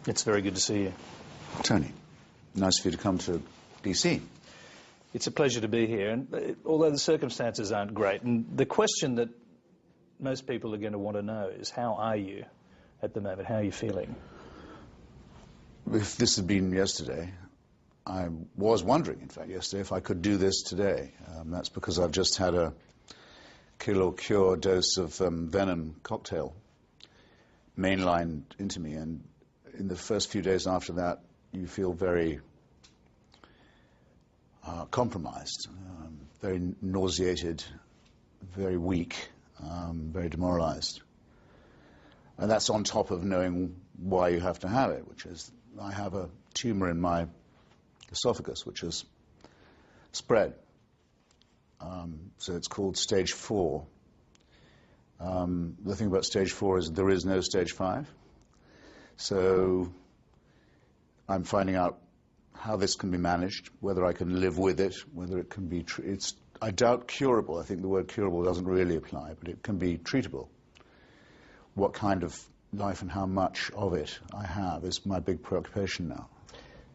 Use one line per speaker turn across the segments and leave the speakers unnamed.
It's very good to see you.
Tony, nice of you to come to DC.
It's a pleasure to be here, and although the circumstances aren't great, and the question that most people are going to want to know is, how are you at the moment? How are you feeling?
If this had been yesterday, I was wondering, in fact, yesterday, if I could do this today. That's because I've just had a kill or cure dose of venom cocktail mainlined into me, and in the first few days after that, you feel very compromised, very nauseated, very weak, very demoralized. And that's on top of knowing why you have to have it, which is I have a tumor in my esophagus, which has spread. So it's called stage 4. The thing about stage 4 is there is no stage 5. So I'm finding out how this can be managed, whether I can live with it, whether it can be, I doubt curable. I think the word curable doesn't really apply, but it can be treatable. What kind of life and how much of it I have is my big preoccupation now.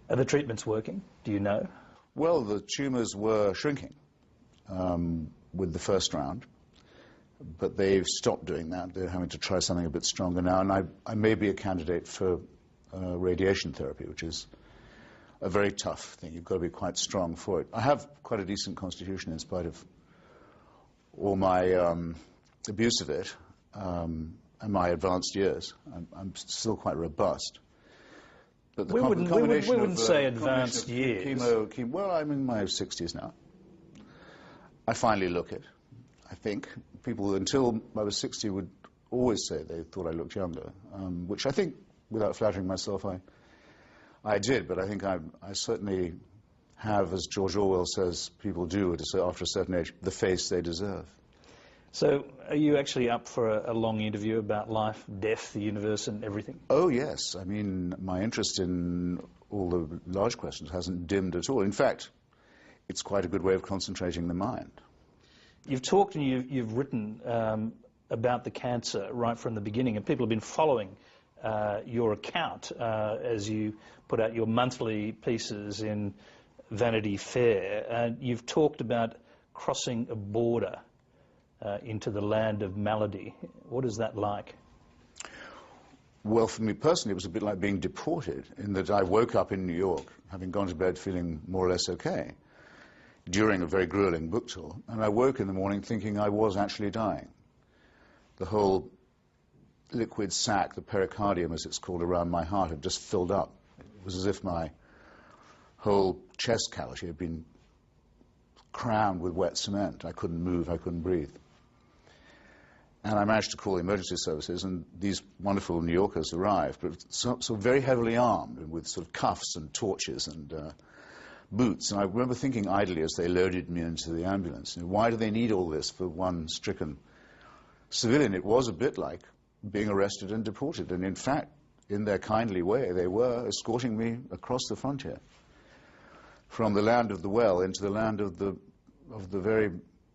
Are the treatments working? Do you know?
Well, the tumours were shrinking with the first round, but they've stopped doing that. They're having to try something a bit stronger now, and I may be a candidate for radiation therapy, which is a very tough thing. You've got to be quite strong for it. I have quite a decent constitution in spite of all my abuse of it and my advanced years. I'm still quite robust. But the
we wouldn't say advanced years.
Chemo, well, I'm in my 60s now. I finally look it, I think. People, until I was 60, would always say they thought I looked younger, which I think, without flattering myself, I did, but I think I certainly have, as George Orwell says people do after a certain age, the face they deserve.
So are you actually up for a long interview about life, death, the universe and everything?
Oh, yes. I mean, my interest in all the large questions hasn't dimmed at all. In fact, it's quite a good way of concentrating the mind.
You've talked and you've written about the cancer right from the beginning, and people have been following your account as you put out your monthly pieces in Vanity Fair. And you've talked about crossing a border into the land of malady. What is that like?
Well, for me personally, it was a bit like being deported, in that I woke up in New York, having gone to bed feeling more or less okay, during a very grueling book tour, and I woke in the morning thinking I was actually dying. The whole liquid sac, the pericardium as it's called, around my heart had just filled up. It was as if my whole chest cavity had been crammed with wet cement. I couldn't move, I couldn't breathe. And I managed to call the emergency services, and these wonderful New Yorkers arrived, but so very heavily armed, and with sort of cuffs and torches and boots. And I remember thinking idly as they loaded me into the ambulance, why do they need all this for one stricken civilian? It was a bit like being arrested and deported, and in fact, in their kindly way, they were escorting me across the frontier from the land of the well into the land of the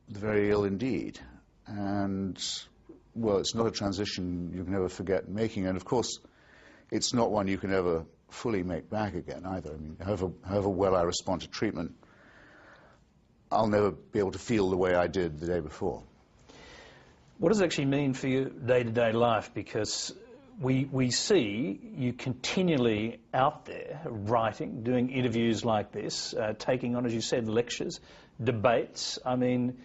very ill indeed. And well, it's not a transition you can ever forget making, and of course it's not one you can ever fully make back again either. I mean, however well I respond to treatment, I'll never be able to feel the way I did the day before.
What does it actually mean for your day-to-day life? Because we see you continually out there writing, doing interviews like this, taking on, as you said, lectures, debates. I mean,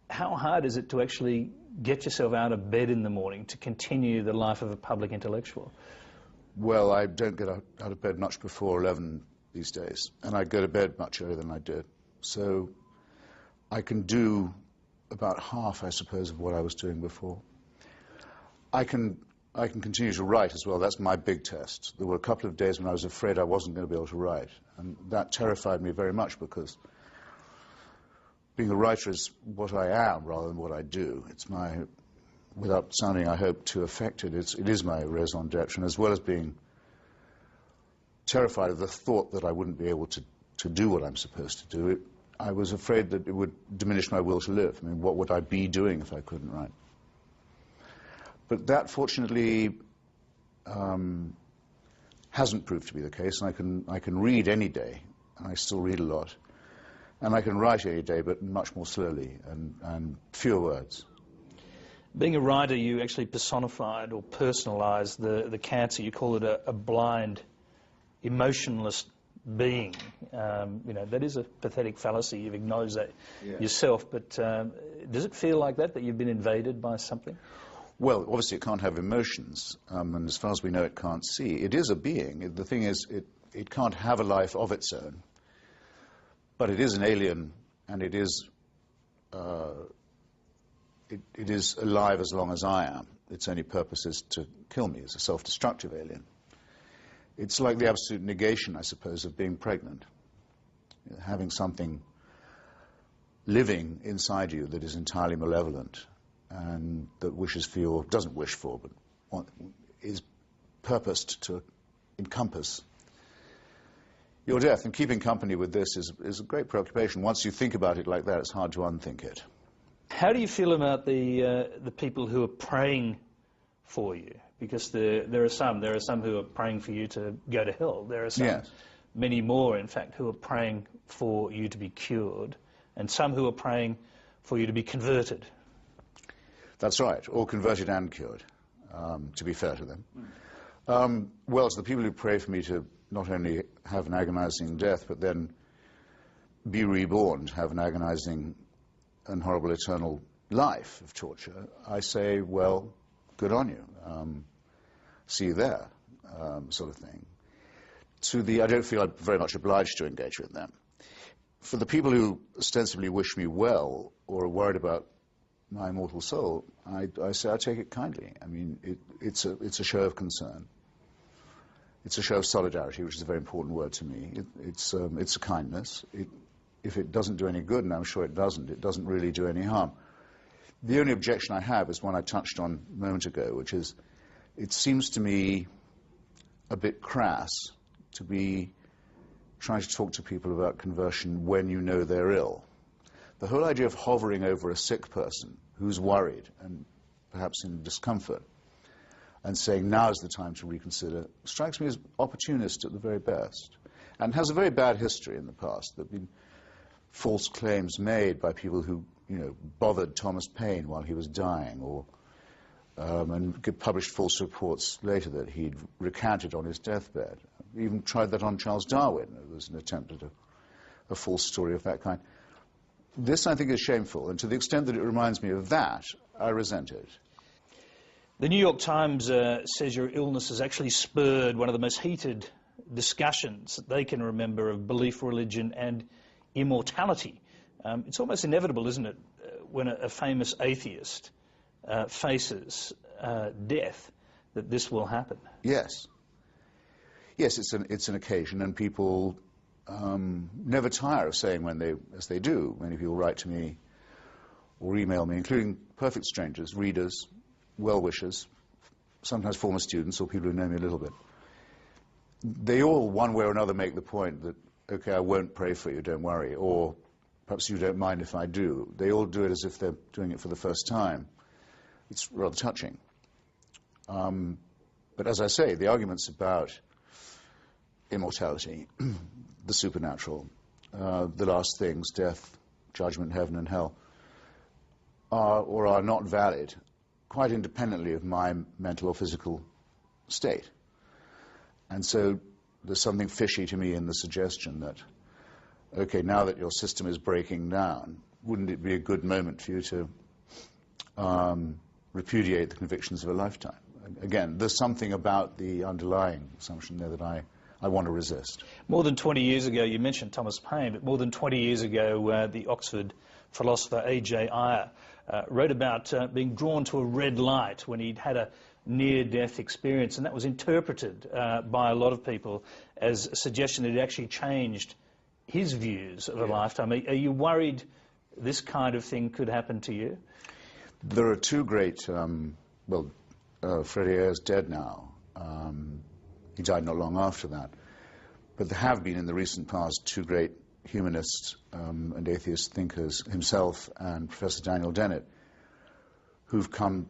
how hard is it to actually get yourself out of bed in the morning to continue the life of a public intellectual?
Well, I don't get out of bed much before 11 these days, and I go to bed much earlier than I did. So I can do about half, I suppose, of what I was doing before. I can continue to write as well. That's my big test. There were a couple of days when I was afraid I wasn't going to be able to write, and that terrified me very much, because being a writer is what I am rather than what I do. It's my, without sounding, I hope, too affected, it is my raison d'etre, and as well as being terrified of the thought that I wouldn't be able to do what I'm supposed to do, I was afraid that it would diminish my will to live. I mean, what would I be doing if I couldn't write? But that, fortunately, hasn't proved to be the case, and I can read any day, and I still read a lot, and I can write any day, but much more slowly and fewer words.
Being a writer, you actually personified or personalised the cancer. You call it a blind, emotionless being. That is a pathetic fallacy. You've acknowledged that yourself, but does it feel like that you've been invaded by something?
Well, obviously it can't have emotions, and as far as we know it can't see. It is a being. The thing is, it can't have a life of its own, but it is an alien, and it is alive as long as I am. Its only purpose is to kill me. It's a self-destructive alien. It's like the absolute negation, I suppose, of being pregnant. Having something living inside you that is entirely malevolent and that wishes for your, doesn't wish for, but is purposed to encompass your death. And keeping company with this is a great preoccupation. Once you think about it like that, it's hard to unthink it.
How do you feel about the people who are praying for you? Because there are some who are praying for you to go to hell. There are some,
yes,
many more, in fact, who are praying for you to be cured, and some who are praying for you to be converted.
That's right, or converted and cured, to be fair to them. Well, it's the people who pray for me to not only have an agonizing death, but then be reborn, to have an agonizing and horrible eternal life of torture. I say, well, good on you. See you there, sort of thing. I don't feel I'm very much obliged to engage with them. For the people who ostensibly wish me well or are worried about my immortal soul, I say I take it kindly. I mean, it's a show of concern. It's a show of solidarity, which is a very important word to me. It's a kindness. If it doesn't do any good, and I'm sure it doesn't really do any harm. The only objection I have is one I touched on a moment ago, which is it seems to me a bit crass to be trying to talk to people about conversion when you know they're ill. The whole idea of hovering over a sick person who's worried and perhaps in discomfort and saying now's the time to reconsider strikes me as opportunist at the very best, and has a very bad history in the past. There have been false claims made by people who bothered Thomas Paine while he was dying, or and published false reports later that he'd recanted on his deathbed. Even tried that on Charles Darwin. It was an attempt at a false story of that kind. This, I think, is shameful, and to the extent that it reminds me of that, I resent it.
The New York Times says your illness has actually spurred one of the most heated discussions that they can remember of belief, religion, and immortality. It's almost inevitable, isn't it, when a famous atheist faces death, that this will happen?
Yes. Yes, it's an occasion, and people never tire of saying as they do. Many people write to me or email me, including perfect strangers, readers, well-wishers, sometimes former students or people who know me a little bit. They all, one way or another, make the point that, okay, I won't pray for you, don't worry, or perhaps you don't mind if I do. They all do it as if they're doing it for the first time. It's rather touching. But as I say, the arguments about immortality, the supernatural, the last things, death, judgment, heaven and hell, are or are not valid, quite independently of my mental or physical state. And so there's something fishy to me in the suggestion that, okay, now that your system is breaking down, wouldn't it be a good moment for you to repudiate the convictions of a lifetime? Again, there's something about the underlying assumption there that I want to resist.
More than 20 years ago, you mentioned Thomas Paine, but more than 20 years ago, the Oxford philosopher A.J. Ayer wrote about being drawn to a red light when he'd had a near-death experience, and that was interpreted by a lot of people as a suggestion that it actually changed his views of a lifetime. Are you worried this kind of thing could happen to you?
There are two great, Freddie Ayer's dead now. He died not long after that. But there have been in the recent past two great humanists and atheist thinkers, himself and Professor Daniel Dennett, who've come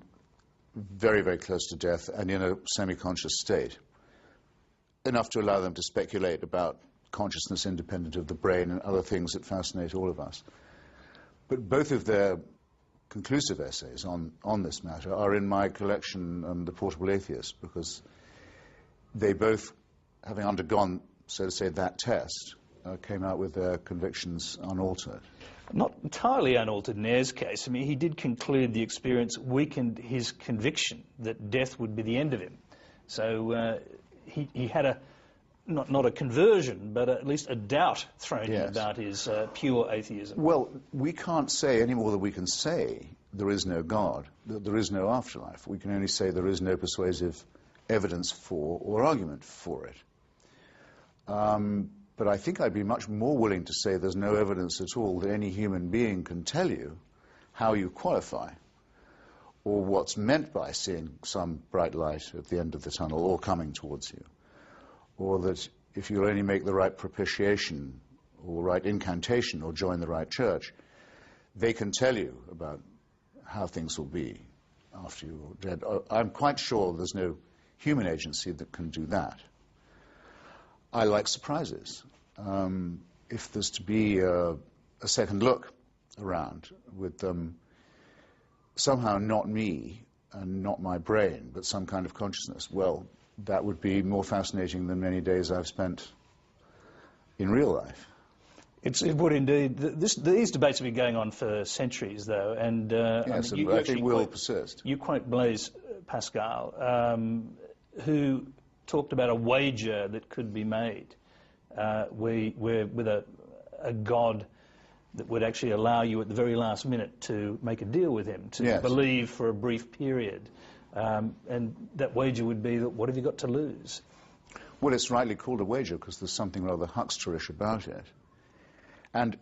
very, very close to death and in a semi-conscious state. enough to allow them to speculate about consciousness independent of the brain and other things that fascinate all of us. But both of their conclusive essays on this matter are in my collection, The Portable Atheist, because they both, having undergone, so to say, that test, came out with their convictions unaltered.
Not entirely unaltered in Ayres' case. I mean, he did conclude the experience weakened his conviction that death would be the end of him. So he had not a conversion, but at least a doubt thrown in about his pure atheism.
Well, we can't say any more than we can say there is no God, that there is no afterlife. We can only say there is no persuasive evidence for or argument for it. But I think I'd be much more willing to say there's no evidence at all that any human being can tell you how you qualify, or what's meant by seeing some bright light at the end of the tunnel or coming towards you, or that if you only make the right propitiation or right incantation or join the right church, they can tell you about how things will be after you're dead. I'm quite sure there's no human agency that can do that. I like surprises. If there's to be a second look around with somehow not me and not my brain, but some kind of consciousness, well, that would be more fascinating than many days I've spent in real life.
It would indeed. These debates have been going on for centuries, though, and
yes, I think will persist.
You quote Blaise Pascal, who talked about a wager that could be made, with a God that would actually allow you at the very last minute to make a deal with him, to believe for a brief period. And that wager would be that what have you got to lose?
Well, it's rightly called a wager because there's something rather hucksterish about it. And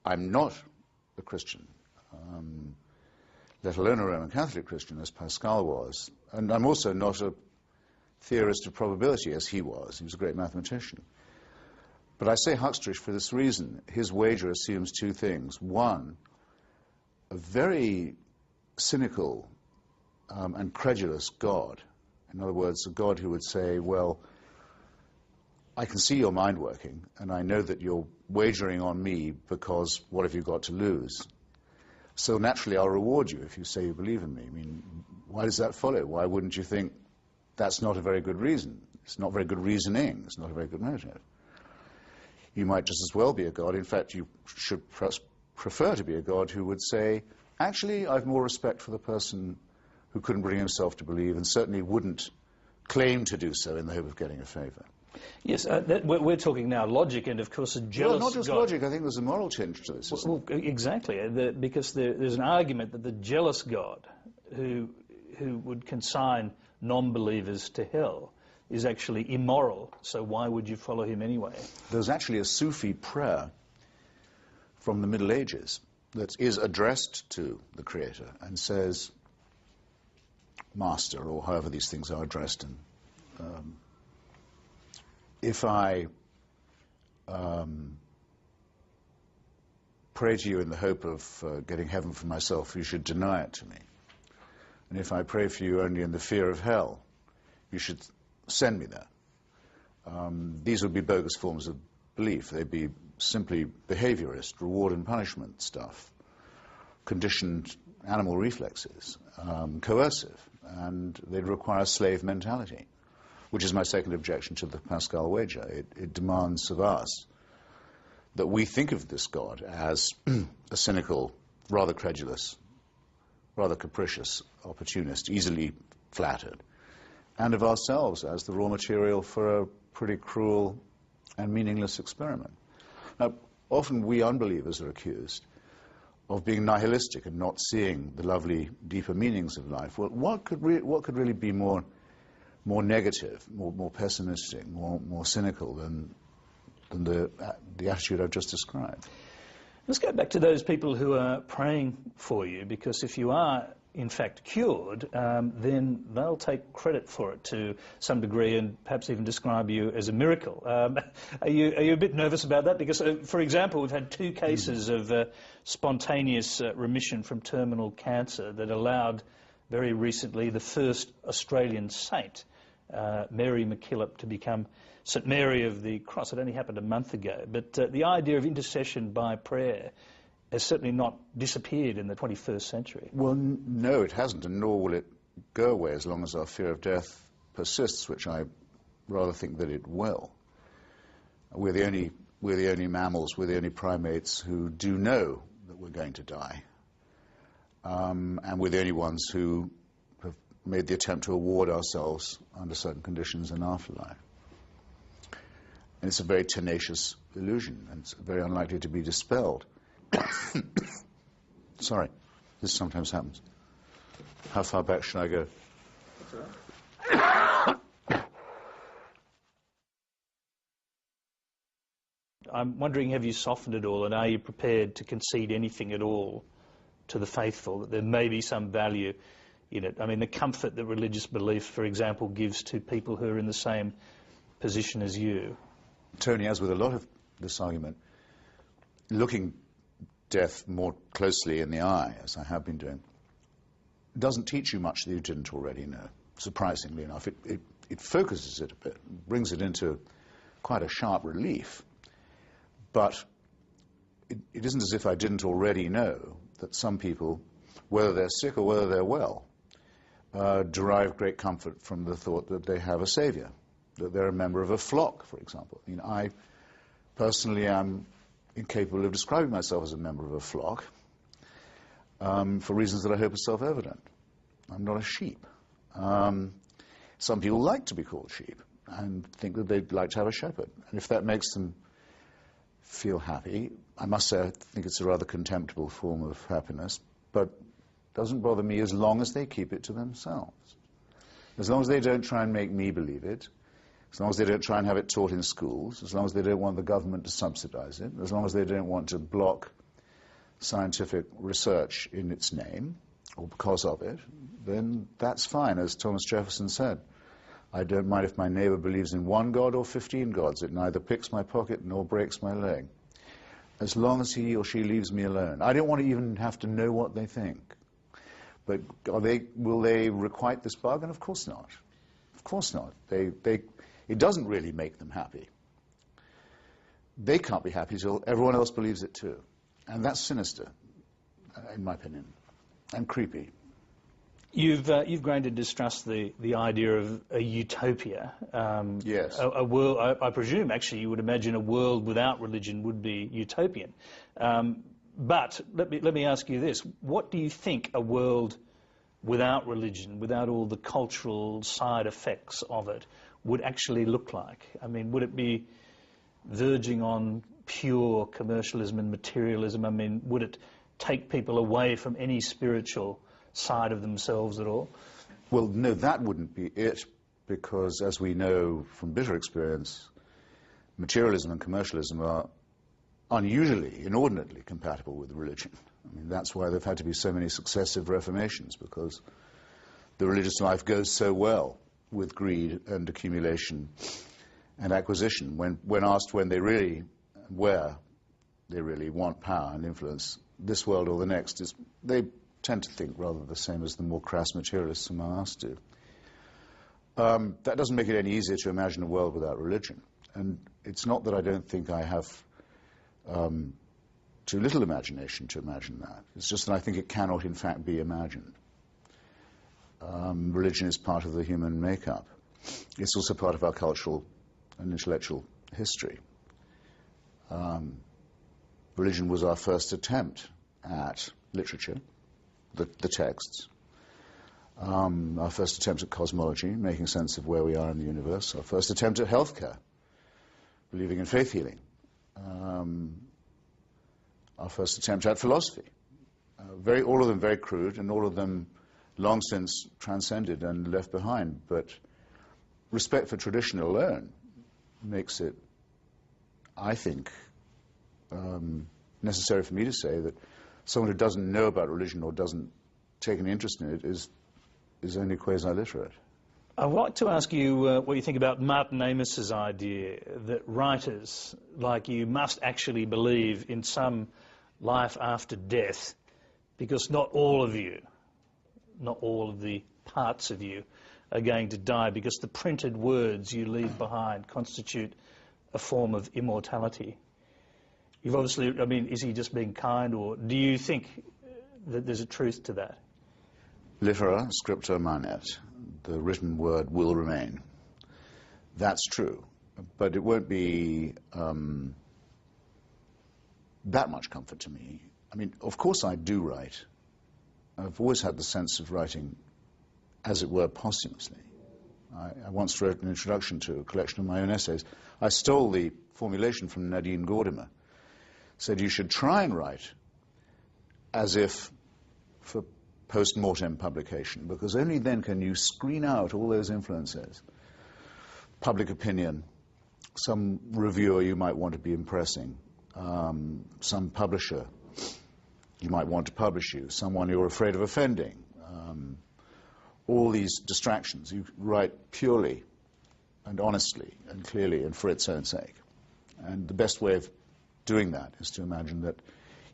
I'm not a Christian, let alone a Roman Catholic Christian, as Pascal was. And I'm also not a theorist of probability, as he was. He was a great mathematician. But I say hucksterish for this reason. His wager assumes two things. One, a very cynical and credulous God. In other words, a God who would say, well, I can see your mind working, and I know that you're wagering on me because what have you got to lose? So naturally I'll reward you if you say you believe in me. I mean, why does that follow? Why wouldn't you think that's not a very good reason? It's not very good reasoning. It's not a very good motive. You might just as well be a God. In fact, you should prefer to be a God who would say, actually, I've more respect for the person who couldn't bring himself to believe and certainly wouldn't claim to do so in the hope of getting a favor.
Yes, we're talking now logic and, of course, a jealous
Well, not just
God.
logic. I think there's a moral tinge to this.
Well, exactly, because there's an argument that the jealous God who would consign non-believers to hell is actually immoral, so why would you follow him anyway?
There's actually a Sufi prayer from the Middle Ages that is addressed to the Creator and says, Master, or however these things are addressed, and if I pray to you in the hope of getting heaven for myself, you should deny it to me. And if I pray for you only in the fear of hell, you should send me there. These would be bogus forms of belief. They'd be simply behaviorist, reward and punishment stuff, conditioned animal reflexes, coercive, and they'd require a slave mentality, which is my second objection to the Pascal wager. It demands of us that we think of this God as a cynical, rather credulous, rather capricious opportunist, easily flattered, and of ourselves as the raw material for a pretty cruel and meaningless experiment. Now, often we unbelievers are accused of being nihilistic and not seeing the lovely, deeper meanings of life. Well, what could really be more negative, more pessimistic, more cynical than the attitude I've just described?
Let's go back to those people who are praying for you, because if you are in fact cured, then they'll take credit for it to some degree and perhaps even describe you as a miracle. Are you a bit nervous about that? Because, for example, we've had 2 cases of spontaneous remission from terminal cancer that allowed very recently the first Australian saint Mary MacKillop to become St Mary of the Cross. It only happened a month ago. But the idea of intercession by prayer has certainly not disappeared in the 21st century.
Well, no, it hasn't, and nor will it go away as long as our fear of death persists, which I rather think that it will. We're the only mammals, we're the only primates who do know that we're going to die. And we're the only ones who have made the attempt to award ourselves under certain conditions in afterlife. And it's a very tenacious illusion, and it's very unlikely to be dispelled. Sorry, this sometimes happens. How far back should I go?
I'm wondering, have you softened it all, and are you prepared to concede anything at all to the faithful, that there may be some value in it? I mean, the comfort that religious belief, for example, gives to people who are in the same position as you.
Tony, as with a lot of this argument, looking death more closely in the eye, as I have been doing, doesn't teach you much that you didn't already know, surprisingly enough. It focuses it a bit, brings it into quite a sharp relief. But it isn't as if I didn't already know that some people, whether they're sick or whether they're well, derive great comfort from the thought that they have a saviour, that they're a member of a flock, for example. I mean, I personally am incapable of describing myself as a member of a flock for reasons that I hope are self-evident. I'm not a sheep. Some people like to be called sheep and think that they'd like to have a shepherd. And if that makes them feel happy, I must say I think it's a rather contemptible form of happiness, but doesn't bother me as long as they keep it to themselves. As long as they don't try and make me believe it, as long as they don't try and have it taught in schools, as long as they don't want the government to subsidize it, as long as they don't want to block scientific research in its name, or because of it, then that's fine. As Thomas Jefferson said, I don't mind if my neighbor believes in one God or 15 gods. It neither picks my pocket nor breaks my leg, as long as he or she leaves me alone. I don't want to even have to know what they think. But will they requite this bargain? Of course not. Of course not. It doesn't really make them happy. They can't be happy till everyone else believes it too. And that's sinister, in my opinion, and creepy.
You've grown to distrust the idea of a utopia.
Yes.
A world, I presume, actually, you would imagine a world without religion would be utopian. But let me ask you this. What do you think a world without religion, without all the cultural side effects of it, would actually look like? I mean, would it be verging on pure commercialism and materialism? I mean, would it take people away from any spiritual side of themselves at all?
Well, no, that wouldn't be it, because as we know from bitter experience, materialism and commercialism are unusually, inordinately compatible with religion. I mean, that's why there've had to be so many successive reformations, because the religious life goes so well with greed and accumulation and acquisition. When asked where they really want power and influence, this world or the next, they tend to think rather the same as the more crass materialists among us do. That doesn't make it any easier to imagine a world without religion. And it's not that I don't think I have too little imagination to imagine that. It's just that I think it cannot, in fact, be imagined. Religion is part of the human makeup. It's also part of our cultural and intellectual history. Religion was our first attempt at literature, the texts, our first attempt at cosmology, making sense of where we are in the universe, our first attempt at healthcare, believing in faith healing, our first attempt at philosophy. All of them very crude, and all of them long since transcended and left behind. But respect for tradition alone makes it, I think, necessary for me to say that someone who doesn't know about religion or doesn't take an interest in it is only quasi-literate.
I'd like to ask you what you think about Martin Amos's idea that writers like you must actually believe in some life after death, because not all of you, not all of the parts of you, are going to die because the printed words you leave behind constitute a form of immortality. You've obviously, I mean, is he just being kind, or do you think that there's a truth to that?
Litera scriptura manet. The written word will remain. That's true. But it won't be that much comfort to me. I mean, of course I do write. I've always had the sense of writing, as it were, posthumously. I once wrote an introduction to a collection of my own essays. I stole the formulation from Nadine Gordimer. Said you should try and write as if for post-mortem publication, because only then can you screen out all those influences. Public opinion, some reviewer you might want to be impressing, some publisher you might want to publish you, someone you're afraid of offending, all these distractions. You write purely and honestly and clearly and for its own sake. And the best way of doing that is to imagine that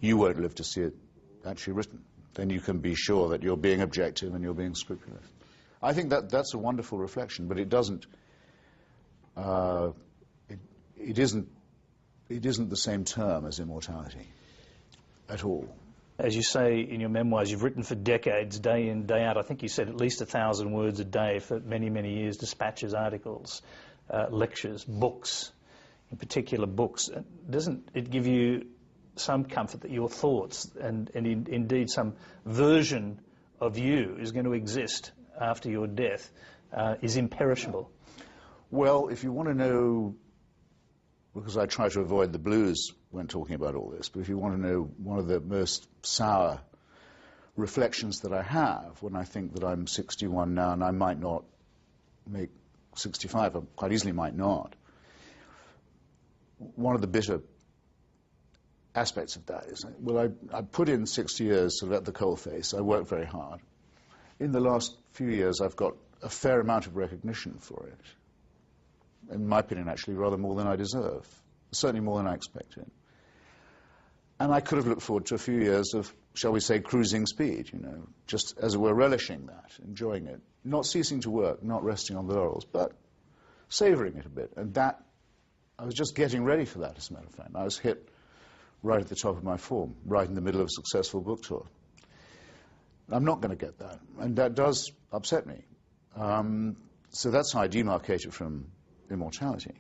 you won't live to see it actually written. Then you can be sure that you're being objective and you're being scrupulous. I think that's a wonderful reflection, but it doesn't, it isn't the same term as immortality at all. As you say in your memoirs, you've written for decades, day in, day out. I think you said at least 1,000 words a day for many, many years, dispatches, articles, lectures, books, in particular books. Doesn't it give you some comfort that your thoughts and indeed some version of you is going to exist after your death is imperishable? Well, if you want to know, because I try to avoid the blues when talking about all this, but if you want to know one of the most sour reflections that I have when I think that I'm 61 now and I might not make 65, I quite easily might not, one of the bitter aspects of that is, well, I put in 60 years sort of at the coalface. I worked very hard. In the last few years, I've got a fair amount of recognition for it. In my opinion, actually, rather more than I deserve. Certainly more than I expected. And I could have looked forward to a few years of, shall we say, cruising speed, you know, just as it were, relishing that, enjoying it, not ceasing to work, not resting on the laurels, but savouring it a bit. And that, I was just getting ready for that, as a matter of fact. I was hit right at the top of my form, right in the middle of a successful book tour. I'm not going to get that, and that does upset me. So that's how I demarcate it from immortality.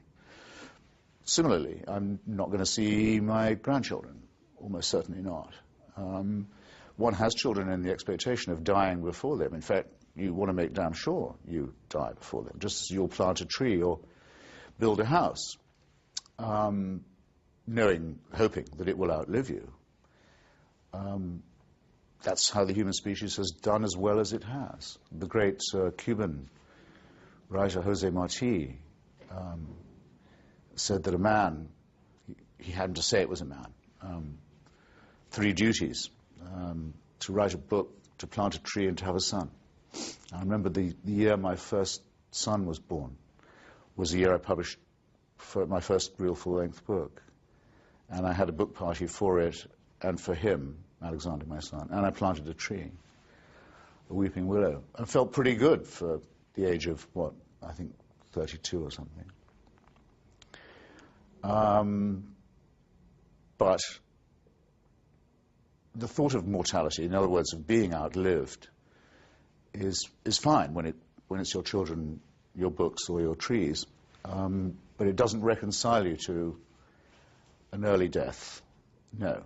Similarly, I'm not going to see my grandchildren, almost certainly not. One has children in the expectation of dying before them. In fact, you want to make damn sure you die before them, just as you'll plant a tree or build a house, knowing, hoping that it will outlive you. That's how the human species has done as well as it has. The great Cuban writer José Martí said that a man, he happened to say it was a man, 3 duties: to write a book, to plant a tree, and to have a son. I remember the year my first son was born was the year I published my first real full-length book. And I had a book party for it and for him, Alexander, my son, and I planted a tree, a weeping willow. I felt pretty good for the age of, what, I think 32 or something. But the thought of mortality, in other words, of being outlived, is fine when it's your children, your books, or your trees. But it doesn't reconcile you to an early death. No,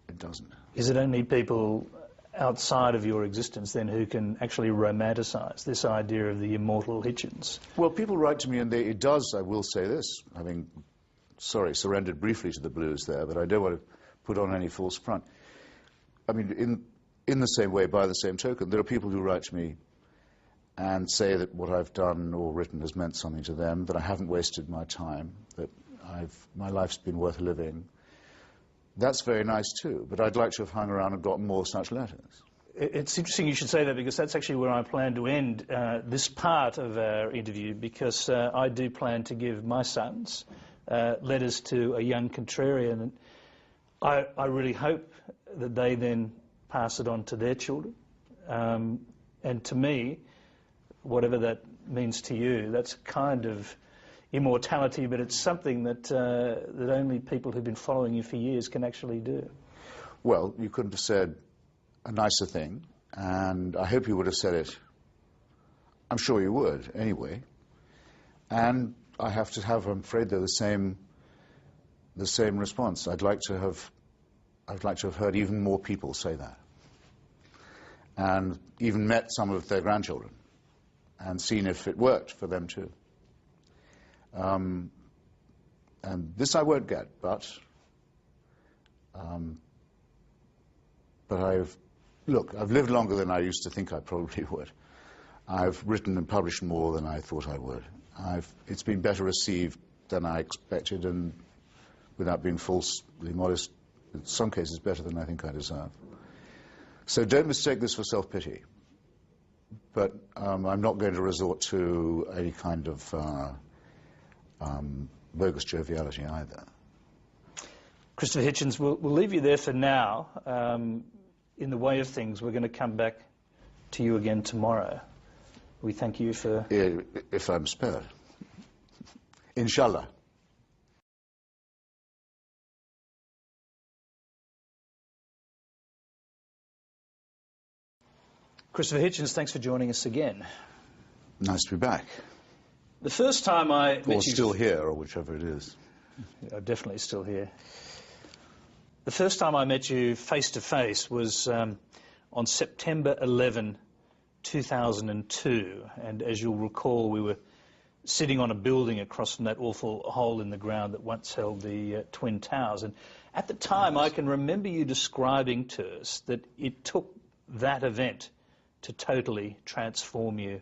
it doesn't. Is it only people outside of your existence then who can actually romanticize this idea of the immortal Hitchens? Well, people write to me, and it does, I will say this, having, surrendered briefly to the blues there, but I don't want to put on any false front. I mean, in the same way, by the same token, there are people who write to me and say that what I've done or written has meant something to them, that I haven't wasted my time, that my life's been worth living. That's very nice too, but I'd like to have hung around and gotten more such letters. It's interesting you should say that, because that's actually where I plan to end this part of our interview, because I do plan to give my sons letters to a young contrarian, and I really hope that they then pass it on to their children. And to me,
whatever that means to you. That's kind of immortality, but it's something that, that only people who've been following you for years can actually do.
Well, you couldn't have said a nicer thing, and I hope you would have said it. I'm sure you would, anyway. And I have to have, I'm afraid, though, the same response. I'd like to have heard even more people say that, and even met some of their grandchildren, and seen if it worked for them too. And this I won't get, but I've lived longer than I used to think I probably would. I've written and published more than I thought I would. It's been better received than I expected, and without being falsely modest, in some cases better than I think I deserve. So don't mistake this for self-pity. But I'm not going to resort to any kind of bogus joviality either.
Christopher Hitchens, we'll leave you there for now. In the way of things, we're going to come back to you again tomorrow. We thank you for...
If I'm spared. Inshallah.
Christopher Hitchens, thanks for joining us again.
Nice to be back.
The first time I met you...
Or still here, or whichever it is.
I'm definitely still here. The first time I met you face-to-face was on September 11, 2002. And as you'll recall, we were sitting on a building across from that awful hole in the ground that once held the Twin Towers. And at the time, I can remember you describing to us that it took that event to totally transform you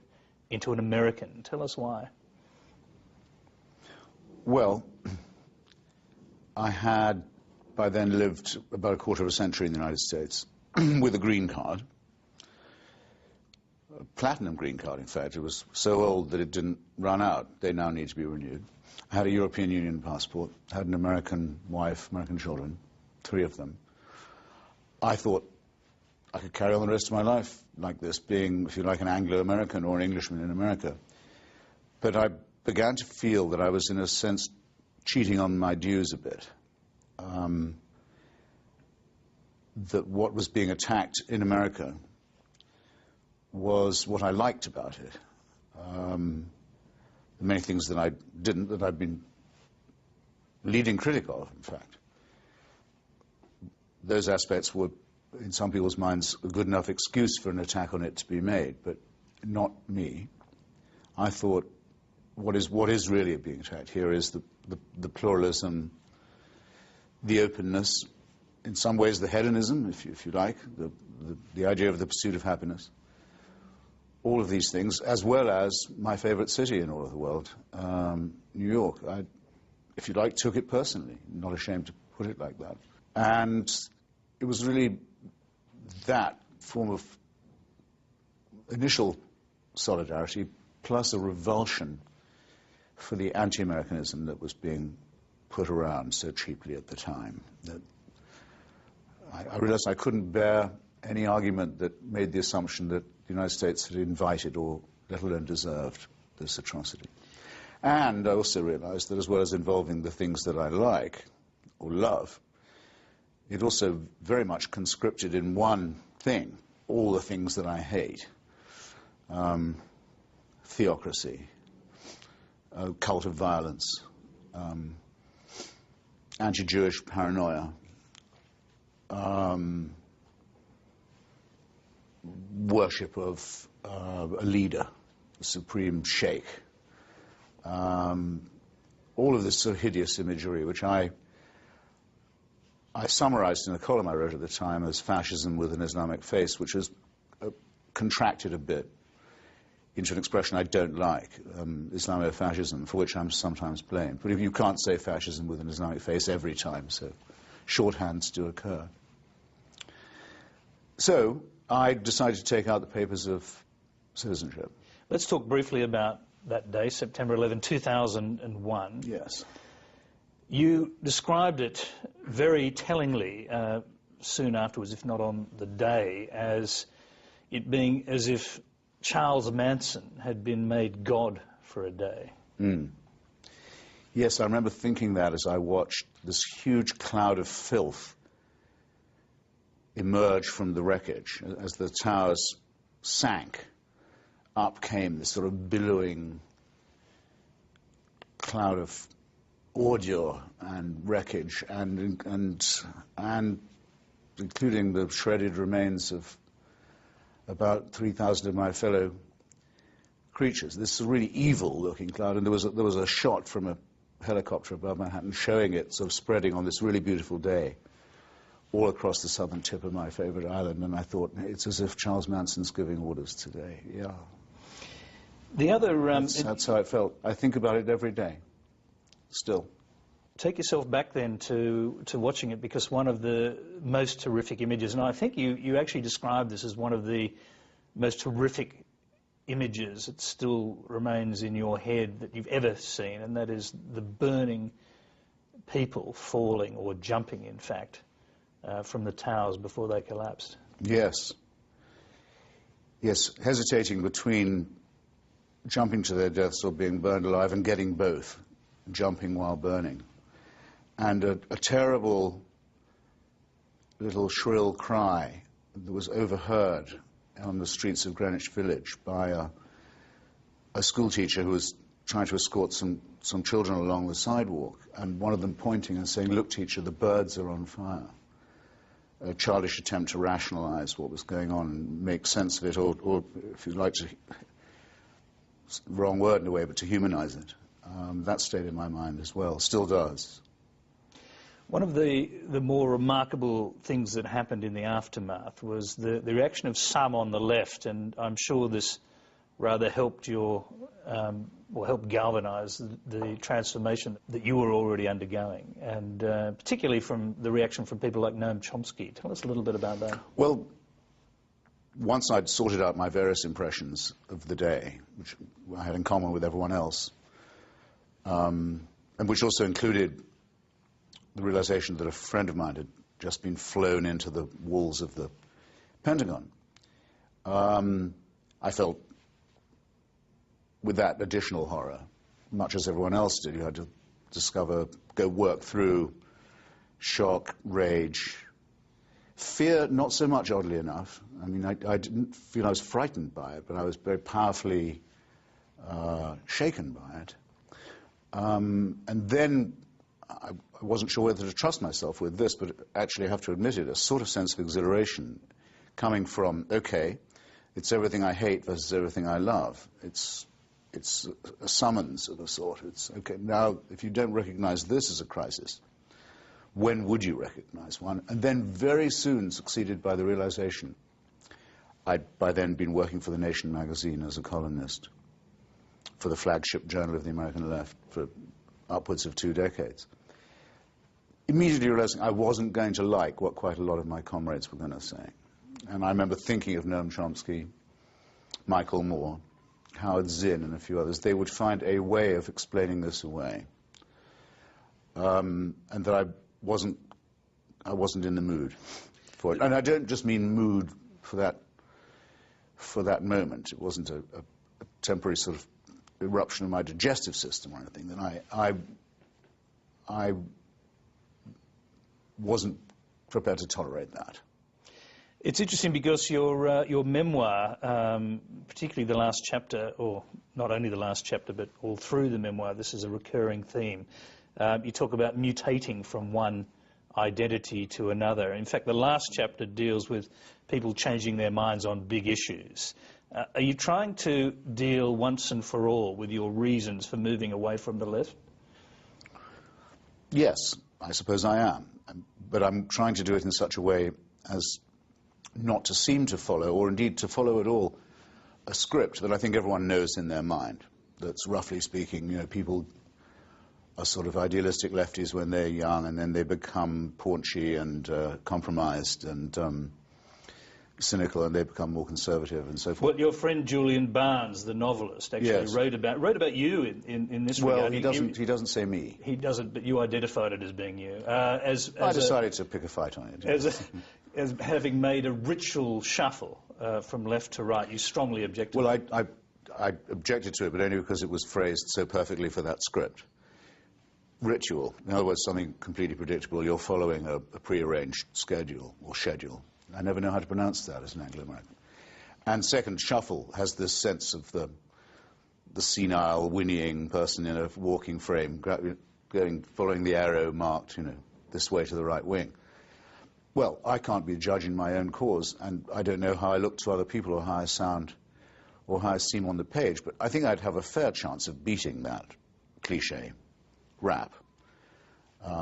into an American. Tell us why.
Well, I had by then lived about a quarter of a century in the United States with a green card, a platinum green card, in fact. It was so old that it didn't run out. They now need to be renewed. I had a European Union passport, had an American wife, American children, 3 of them. I thought I could carry on the rest of my life like this, being, if you like, an Anglo-American or an Englishman in America. But I began to feel that I was, in a sense, cheating on my dues a bit. That what was being attacked in America was what I liked about it. Many things that I didn't, that I've been leading critic of, in fact. Those aspects were, in some people's minds, a good enough excuse for an attack on it to be made, but not me. I thought what is really being attacked here is the pluralism, the openness, in some ways the hedonism, if you like, the idea of the pursuit of happiness. All of these things, as well as my favorite city in all of the world, New York. I, if you like, took it personally, not ashamed to put it like that. And it was really that form of initial solidarity plus a revulsion for the anti-Americanism that was being put around so cheaply at the time. That I realized I couldn't bear any argument that made the assumption that the United States had invited or let alone deserved this atrocity. And I also realized that as well as involving the things that I like or love, it also very much conscripted in one thing all the things that I hate. Theocracy, cult of violence, anti-Jewish paranoia, worship of a leader, a supreme sheikh. All of this sort of hideous imagery, which I summarized in a column I wrote at the time as fascism with an Islamic face, which has contracted a bit into an expression I don't like, Islamofascism, for which I'm sometimes blamed. But if you can't say fascism with an Islamic face every time, so shorthands do occur. So I decided to take out the papers of citizenship.
Let's talk briefly about that day, September 11, 2001.
Yes.
You described it very tellingly soon afterwards, if not on the day, as it being as if Charles Manson had been made God for a day.
Mm. Yes, I remember thinking that as I watched this huge cloud of filth emerge from the wreckage. As the towers sank, up came this sort of billowing cloud of ordure and wreckage, and including the shredded remains of about 3,000 of my fellow creatures. This is a really evil-looking cloud, and there was a shot from a helicopter above Manhattan showing it sort of spreading on this really beautiful day all across the southern tip of my favorite island, and I thought, it's as if Charles Manson's giving orders today. Yeah.
The other...
that's how it felt. I think about it every day, still.
Take yourself back then to watching it, because one of the most horrific images, and I think you actually described this as one of the most horrific images that still remains in your head that you've ever seen, and that is the burning people falling, or jumping in fact, from the towers before they collapsed.
Yes. Yes, hesitating between jumping to their deaths or being burned alive, and getting both, jumping while burning. And a terrible little shrill cry that was overheard on the streets of Greenwich Village by a school teacher who was trying to escort some children along the sidewalk, and one of them pointing and saying, "Look, teacher, the birds are on fire." A childish attempt to rationalize what was going on and make sense of it, or if you like to, wrong word in a way, but to humanize it. That stayed in my mind as well, still does.
One of the more remarkable things that happened in the aftermath was the reaction of some on the left, and I'm sure this rather helped helped galvanise the transformation that you were already undergoing, and particularly from the reaction from people like Noam Chomsky. Tell us a little bit about that.
Well, once I'd sorted out my various impressions of the day, which I had in common with everyone else, and which also included the realization that a friend of mine had just been flown into the walls of the Pentagon, I felt with that additional horror, much as everyone else did. You had to go work through shock, rage, fear, not so much, oddly enough. I mean, I didn't feel I was frightened by it, but I was very powerfully shaken by it. And then I wasn't sure whether to trust myself with this, but actually I have to admit it, a sort of sense of exhilaration coming from, okay, it's everything I hate versus everything I love. It's a summons of a sort. It's, okay, now, if you don't recognize this as a crisis, when would you recognize one? And then very soon succeeded by the realization, I'd by then been working for The Nation magazine as a columnist for the flagship journal of the American left for upwards of 2 decades. Immediately realizing I wasn't going to like what quite a lot of my comrades were going to say. And I remember thinking of Noam Chomsky, Michael Moore, Howard Zinn, and a few others. They would find a way of explaining this away. And that I wasn't in the mood for it. And I don't just mean mood for that moment. It wasn't a temporary sort of eruption of my digestive system or anything. That I wasn't prepared to tolerate that.
It's interesting because your memoir, particularly the last chapter, or not only the last chapter, but all through the memoir, this is a recurring theme. You talk about mutating from one identity to another. In fact, the last chapter deals with people changing their minds on big issues. Are you trying to deal once and for all with your reasons for moving away from the left?
Yes, I suppose I am. But I'm trying to do it in such a way as not to seem to follow, or indeed to follow at all, a script that I think everyone knows in their mind. That's, roughly speaking, you know, people are sort of idealistic lefties when they're young, and then they become paunchy and compromised and cynical, and they become more conservative and so forth.
Well, your friend Julian Barnes, the novelist, actually
yes.
wrote about you in this
well,
regard.
He doesn't say me.
He doesn't, but you identified it as being you.
I decided to pick a fight on it.
as having made a ritual shuffle from left to right. You strongly objected.
Well, I objected to it, but only because it was phrased so perfectly for that script. Ritual, in other words, something completely predictable. You're following a pre-arranged schedule or schedule. I never know how to pronounce that as an Anglo-American. And second, shuffle has this sense of the senile, whinnying person in a walking frame, following the arrow marked, this way to the right wing. Well, I can't be a judge in my own cause, and I don't know how I look to other people or how I sound or how I seem on the page, but I think I'd have a fair chance of beating that cliché rap.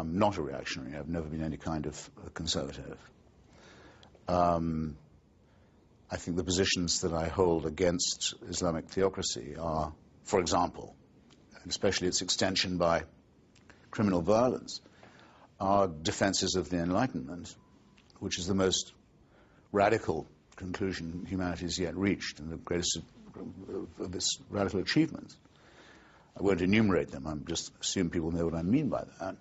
Not a reactionary. I've never been any kind of conservative. I think the positions that I hold against Islamic theocracy are, for example, and especially its extension by criminal violence, are defenses of the Enlightenment, which is the most radical conclusion humanity has yet reached and the greatest of its radical achievements. I won't enumerate them, I'm just assume people know what I mean by that.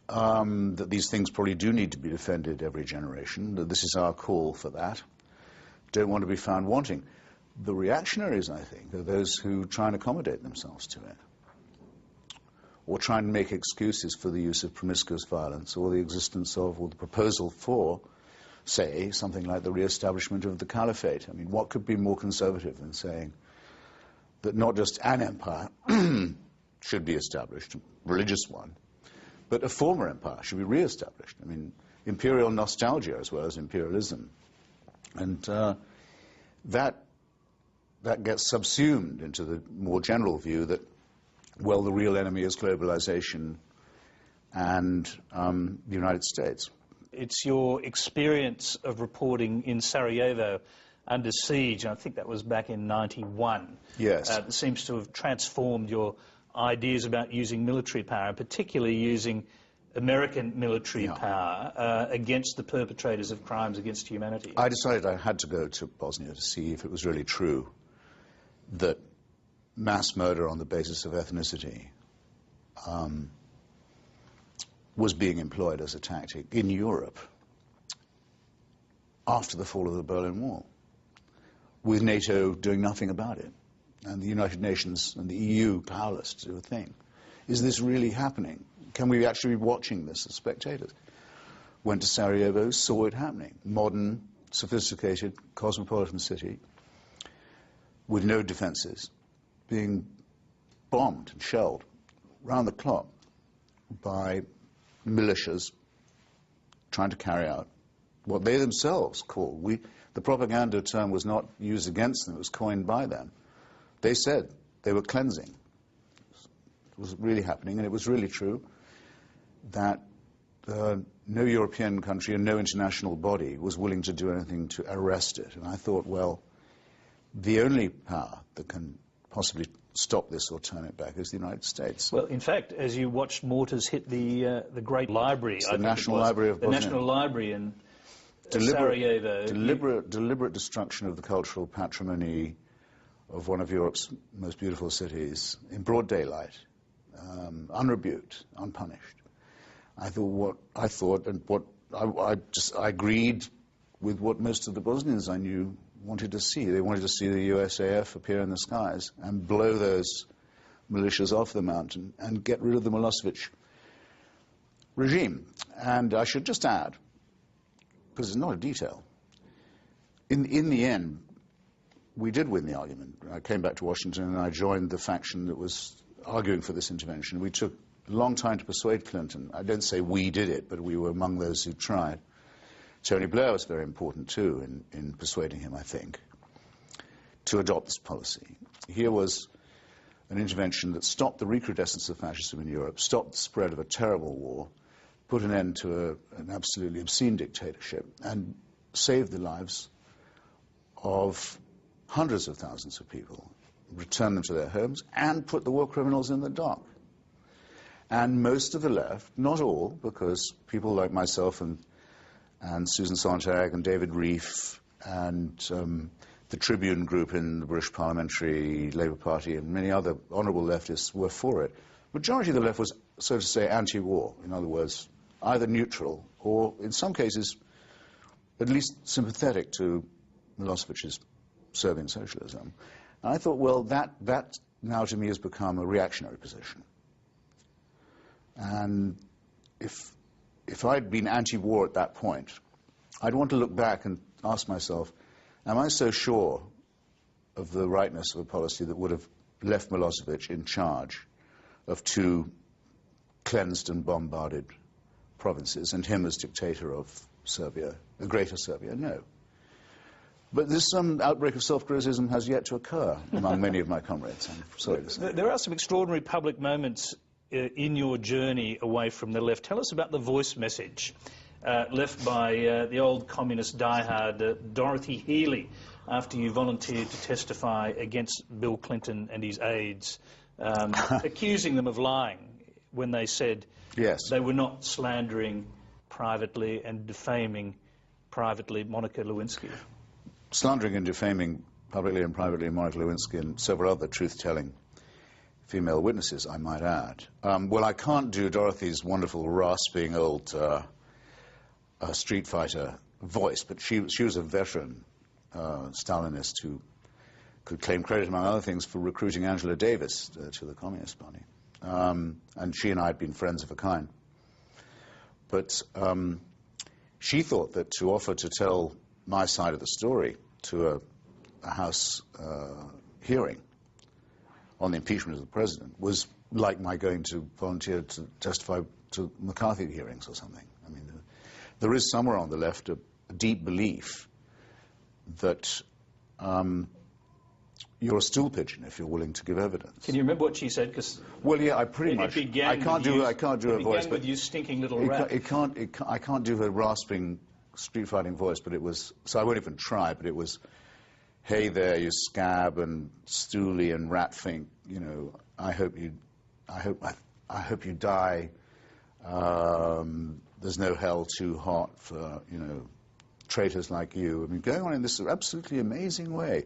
That these things probably do need to be defended every generation, that this is our call for that. Don't want to be found wanting. The reactionaries, I think, are those who try and accommodate themselves to it, or try and make excuses for the use of promiscuous violence, or the existence of, or the proposal for, say, something like the re-establishment of the caliphate. I mean, what could be more conservative than saying that not just an empire should be established, a religious one, but a former empire should be re-established. I mean, imperial nostalgia as well as imperialism. And that gets subsumed into the more general view that, well, the real enemy is globalization and the United States.
It's your experience of reporting in Sarajevo under siege, and I think that was back in '91.
Yes.
That seems to have transformed your ideas about using military power, and particularly using American military power against the perpetrators of crimes against humanity.
I decided I had to go to Bosnia to see if it was really true that mass murder on the basis of ethnicity was being employed as a tactic in Europe after the fall of the Berlin Wall, with NATO doing nothing about it, and the United Nations and the EU powerless to do a thing. Is this really happening? Can we actually be watching this as spectators? Went to Sarajevo, saw it happening. Modern, sophisticated, cosmopolitan city with no defenses, being bombed and shelled round the clock by militias trying to carry out what they themselves call, the propaganda term was not used against them, it was coined by them. They said they were cleansing. It was really happening, and it was really true that no European country and no international body was willing to do anything to arrest it. And I thought, well, the only power that can possibly stop this or turn it back is the United States.
Well, in fact, as you watched mortars hit the great library,
the National Library of Bosnia.
The National Library in Sarajevo.
Deliberate destruction of the cultural patrimony of one of Europe's most beautiful cities in broad daylight, unrebuked, unpunished. I agreed with what most of the Bosnians I knew wanted to see. They wanted to see the USAF appear in the skies and blow those militias off the mountain and get rid of the Milosevic regime. And I should just add, because it's not a detail, in the end, we did win the argument. I came back to Washington and I joined the faction that was arguing for this intervention. We took a long time to persuade Clinton. I don't say we did it, but we were among those who tried. Tony Blair was very important, too, in persuading him, I think, to adopt this policy. Here was an intervention that stopped the recrudescence of fascism in Europe, stopped the spread of a terrible war, put an end to an absolutely obscene dictatorship, and saved the lives of hundreds of thousands of people, returned them to their homes, and put the war criminals in the dock. And most of the left, not all, because people like myself and Susan Sontag and David Reef and the Tribune group in the British Parliamentary Labour Party and many other honourable leftists were for it. Majority of the left was, so to say, anti-war. In other words, either neutral or, in some cases, at least sympathetic to Milosevic's Serbian socialism. And I thought, well, that now to me has become a reactionary position. And if I'd been anti-war at that point, I'd want to look back and ask myself, am I so sure of the rightness of a policy that would have left Milosevic in charge of two cleansed and bombarded provinces, and him as dictator of Serbia, the greater Serbia? No. But this outbreak of self-criticism has yet to occur among many of my comrades, I'm sorry to say.
There are some extraordinary public moments in your journey away from the left. Tell us about the voice message left by the old communist diehard Dorothy Healey after you volunteered to testify against Bill Clinton and his aides, accusing them of lying when they said they were not slandering privately and defaming privately Monica Lewinsky.
Slandering and defaming publicly and privately Monica Lewinsky and several other truth-telling female witnesses, I might add. Well, I can't do Dorothy's wonderful, rasping old street fighter voice, but she was a veteran Stalinist who could claim credit, among other things, for recruiting Angela Davis to the Communist Party. And she and I had been friends of a kind. But she thought that to offer to tell my side of the story to a House hearing on the impeachment of the president was like my going to volunteer to testify to McCarthy hearings or something. I mean, there is somewhere on the left a deep belief that you're a stool pigeon if you're willing to give evidence.
Can you remember what she said? Because
well, yeah, I pretty much. I can't do her voice,
but you stinking little rat.
I can't do her rasping street fighting voice, but it was. So I won't even try. But it was, "Hey there, you scab and stoolie and ratfink. You know, I hope you die. There's no hell too hot for traitors like you." I mean, going on in this absolutely amazing way.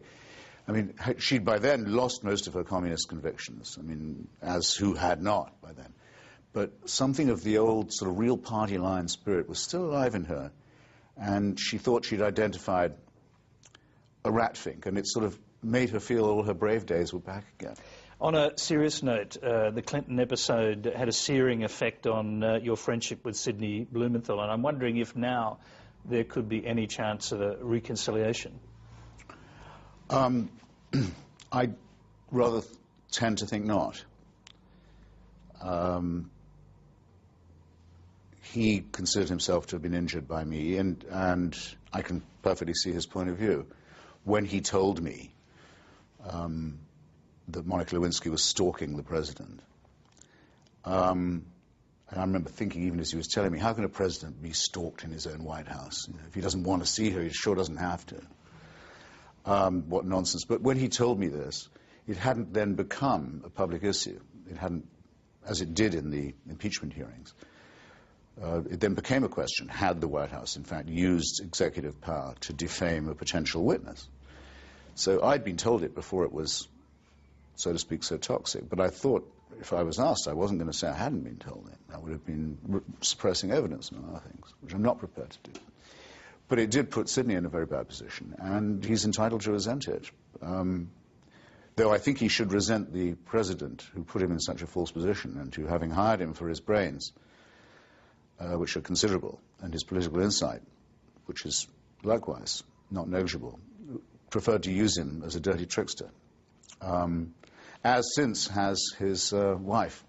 I mean, she'd by then lost most of her communist convictions. I mean, as who had not by then. But something of the old sort of real party line spirit was still alive in her, and she thought she'd identified a ratfink, and it sort of made her feel all her brave days were back again.
On a serious note, the Clinton episode had a searing effect on your friendship with Sidney Blumenthal, and I'm wondering if now there could be any chance of a reconciliation.
I rather tend to think not. He considered himself to have been injured by me, and I can perfectly see his point of view. When he told me that Monica Lewinsky was stalking the president, and I remember thinking, even as he was telling me, how can a president be stalked in his own White House? You know, if he doesn't want to see her, he sure doesn't have to. What nonsense. But when he told me this, it hadn't then become a public issue. It hadn't, as it did in the impeachment hearings. It then became a question, had the White House, in fact, used executive power to defame a potential witness? So I'd been told it before it was, so to speak, so toxic. But I thought, if I was asked, I wasn't going to say I hadn't been told it. I would have been suppressing evidence and other things, which I'm not prepared to do. But it did put Sidney in a very bad position, and he's entitled to resent it. Though I think he should resent the president who put him in such a false position, and who, having hired him for his brains, which are considerable, and his political insight, which is likewise not negligible, preferred to use him as a dirty trickster. As since has his wife.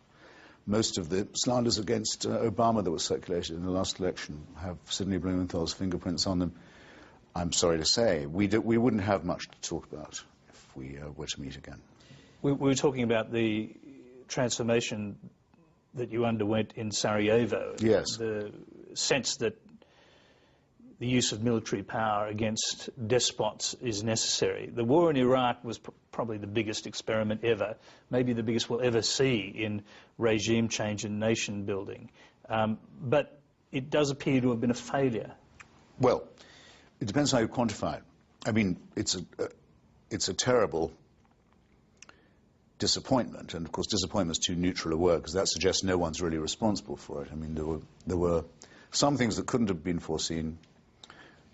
Most of the slanders against Obama that were circulated in the last election have Sidney Blumenthal's fingerprints on them. I'm sorry to say, we wouldn't have much to talk about if we were to meet again.
We were talking about the transformation that you underwent in Sarajevo.
Yes.
The sense that the use of military power against despots is necessary. The war in Iraq was probably the biggest experiment ever, maybe the biggest we'll ever see in regime change and nation building. But it does appear to have been a failure.
Well, it depends how you quantify it. I mean, it's a terrible disappointment, and of course disappointment is too neutral a word, because that suggests no one's really responsible for it. I mean, there were some things that couldn't have been foreseen.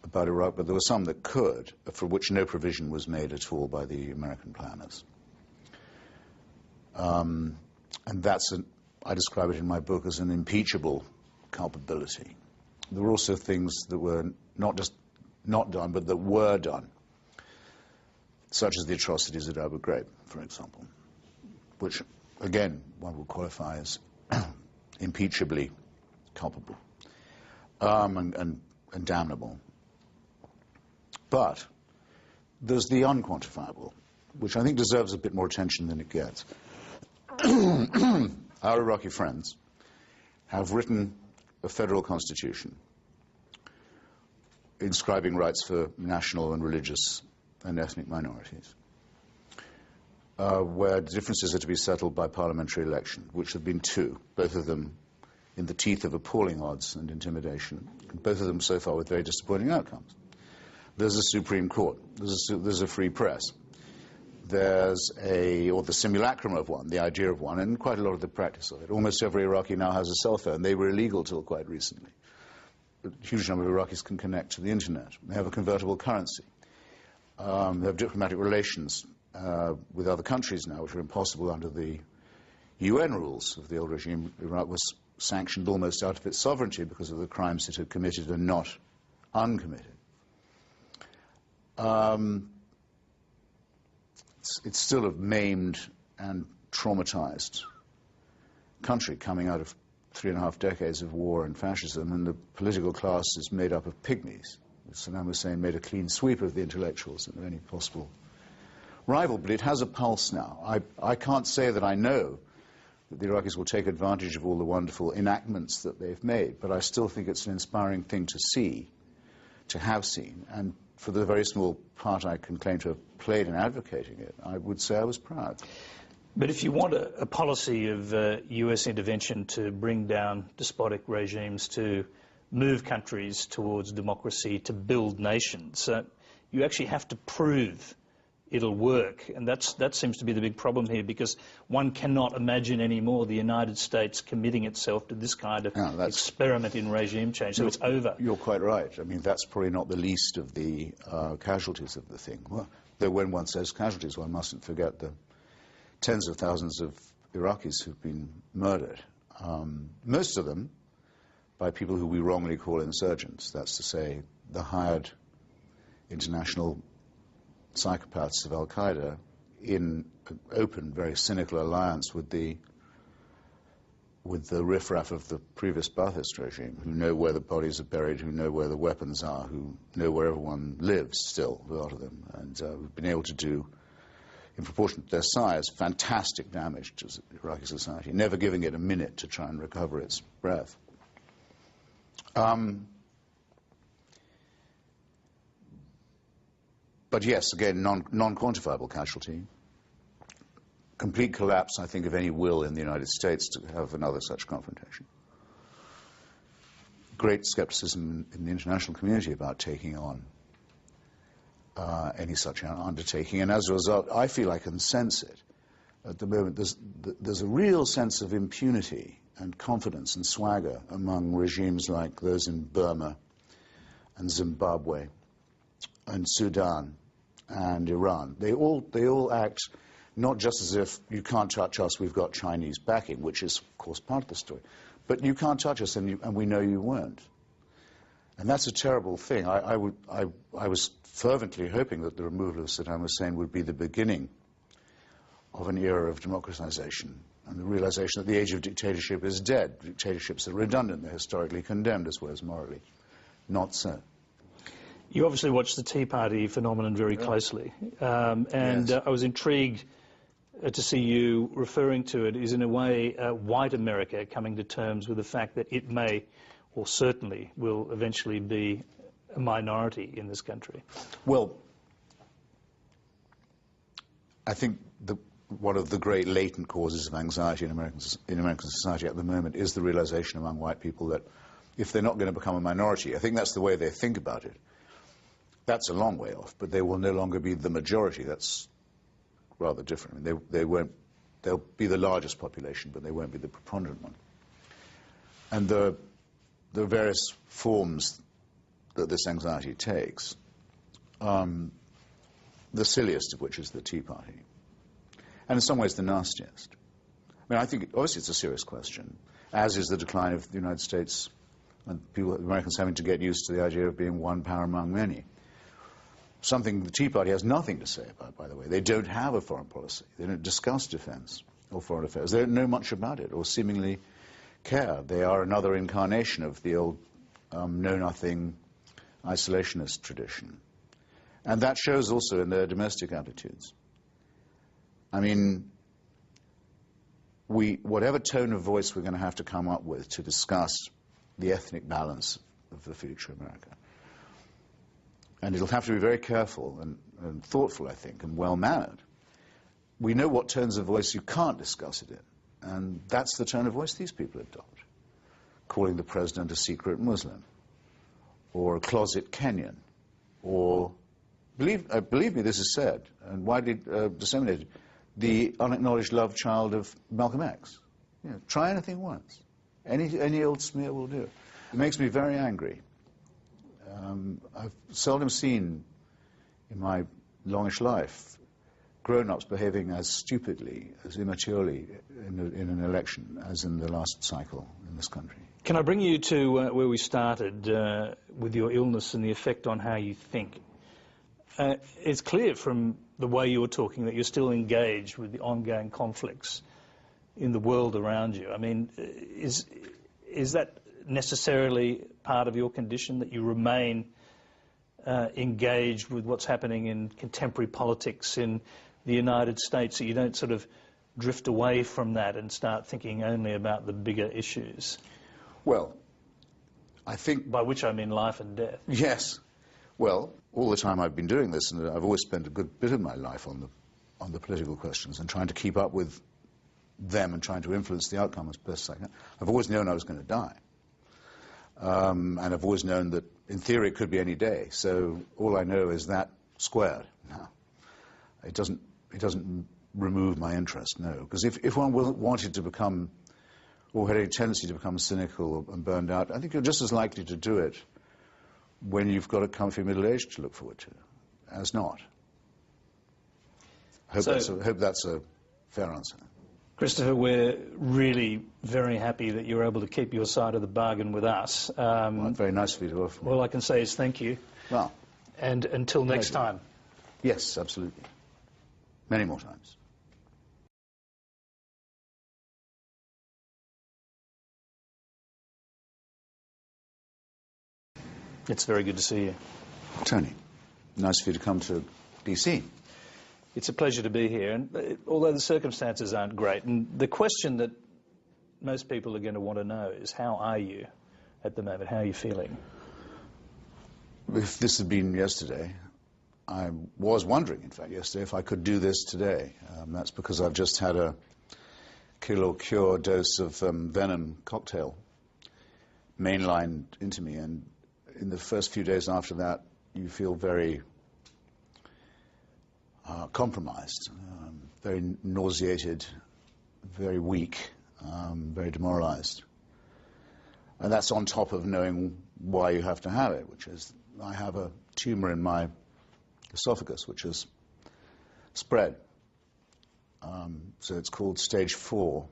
about Iraq, but there were some that could, for which no provision was made at all by the American planners. And I describe it in my book as an impeachable culpability. There were also things that were not just not done, but that were done, such as the atrocities at Abu Ghraib, for example, which, again, one would qualify as impeachably culpable and damnable. But there's the unquantifiable, which I think deserves a bit more attention than it gets. Our Iraqi friends have written a federal constitution inscribing rights for national and religious and ethnic minorities, where differences are to be settled by parliamentary election, which have been two, both of them in the teeth of appalling odds and intimidation, both of them so far with very disappointing outcomes. There's a Supreme Court, there's a free press, there's or the simulacrum of one, the idea of one, and quite a lot of the practice of it. Almost every Iraqi now has a cell phone. They were illegal till quite recently. A huge number of Iraqis can connect to the internet. They have a convertible currency. They have diplomatic relations with other countries now, which are impossible under the UN rules of the old regime. Iraq was sanctioned almost out of its sovereignty because of the crimes it had committed and not uncommitted. It's still a maimed and traumatized country coming out of 3.5 decades of war and fascism, and the political class is made up of pygmies. Saddam Hussein made a clean sweep of the intellectuals and of any possible rival, but it has a pulse now. I can't say that I know that the Iraqis will take advantage of all the wonderful enactments that they've made, but I still think it's an inspiring thing to see, to have seen, and for the very small part I can claim to have played in advocating it, I would say I was proud.
But if you want a policy of US intervention to bring down despotic regimes, to move countries towards democracy, to build nations, you actually have to prove it'll work. And that seems to be the big problem here, because one cannot imagine anymore the United States committing itself to this kind of experiment in regime change. So it's over.
You're quite right. I mean, that's probably not the least of the casualties of the thing. Well, though when one says casualties, one mustn't forget the tens of thousands of Iraqis who've been murdered. Most of them by people who we wrongly call insurgents. That's to say, the hired international psychopaths of Al-Qaeda in an open, very cynical alliance with the riffraff of the previous Ba'athist regime, who know where the bodies are buried, who know where the weapons are, who know where everyone lives still, a lot of them, and who've been able to do, in proportion to their size, fantastic damage to Iraqi society, never giving it a minute to try and recover its breath. But yes, again, non-quantifiable casualty. Complete collapse, I think, of any will in the United States to have another such confrontation. Great skepticism in the international community about taking on any such undertaking. And as a result, I feel I can sense it. At the moment, there's a real sense of impunity and confidence and swagger among regimes like those in Burma and Zimbabwe and Sudan and Iran. They all act not just as if you can't touch us, we've got Chinese backing, which is, of course, part of the story, but you can't touch us, and we know you won't. And that's a terrible thing. I was fervently hoping that the removal of Saddam Hussein would be the beginning of an era of democratization and the realization that the age of dictatorship is dead. Dictatorships are redundant. They're historically condemned as well as morally. Not so.
You obviously watched the Tea Party phenomenon very closely, and yes. I was intrigued to see you referring to it as, in a way, white America coming to terms with the fact that it may, or certainly will eventually be, a minority in this country.
Well, I think one of the great latent causes of anxiety in American society at the moment is the realization among white people that if they're not going to become a minority, I think that's the way they think about it. That's a long way off, but they will no longer be the majority. That's rather different. I mean, they'll be the largest population, but they won't be the preponderant one. And the various forms that this anxiety takes, the silliest of which is the Tea Party, and in some ways the nastiest. I mean, I think, obviously, it's a serious question, as is the decline of the United States and Americans having to get used to the idea of being one power among many. Something the Tea Party has nothing to say about, by the way. They don't have a foreign policy. They don't discuss defense or foreign affairs. They don't know much about it or seemingly care. They are another incarnation of the old know-nothing isolationist tradition. And that shows also in their domestic attitudes. I mean, whatever tone of voice we're going to have to come up with to discuss the ethnic balance of the future America, and it'll have to be very careful and thoughtful, I think, and well-mannered. We know what tones of voice you can't discuss it in, and that's the tone of voice these people adopt. Calling the president a secret Muslim, or a closet Kenyan, or, believe me, this is said, and widely disseminated, the unacknowledged love child of Malcolm X. You know, try anything once. Any old smear will do. It makes me very angry. I've seldom seen in my longish life grown-ups behaving as stupidly, as immaturely in an election as in the last cycle in this country.
Can I bring you to where we started with your illness and the effect on how you think? It's clear from the way you're talking that you're still engaged with the ongoing conflicts in the world around you. I mean, is that necessarily part of your condition, that you remain engaged with what's happening in contemporary politics in the United States, that you don't sort of drift away from that and start thinking only about the bigger issues?
Well, I think...
By which I mean life and death.
Yes. Well, all the time I've been doing this, and I've always spent a good bit of my life on the political questions and trying to keep up with them and trying to influence the outcome as best I can. I've always known I was going to die. And I've always known that, in theory, it could be any day. So all I know is that squared. Now, it doesn't remove my interest, no. Because if one wanted to become, or had a tendency to become cynical and burned out, I think you're just as likely to do it when you've got a comfy middle age to look forward to, as not. I hope that's a fair answer.
Christopher, we're really very happy that you're able to keep your side of the bargain with us.
Well, very nice of you to offer me.
All I can say is thank you.
Well,
and until next time.
Yes, absolutely. Many more times.
It's very good to see you.
Tony, nice of you to come to DC.
It's a pleasure to be here, and although the circumstances aren't great, and the question that most people are going to want to know is, how are you at the moment? How are you feeling?
If this had been yesterday, I was wondering, in fact, yesterday, if I could do this today. That's because I've just had a kill or cure dose of venom cocktail mainlined into me, and in the first few days after that, you feel very compromised, very nauseated, very weak, very demoralized. And that's on top of knowing why you have to have it, which is I have a tumor in my esophagus, which has spread. So it's called stage 4.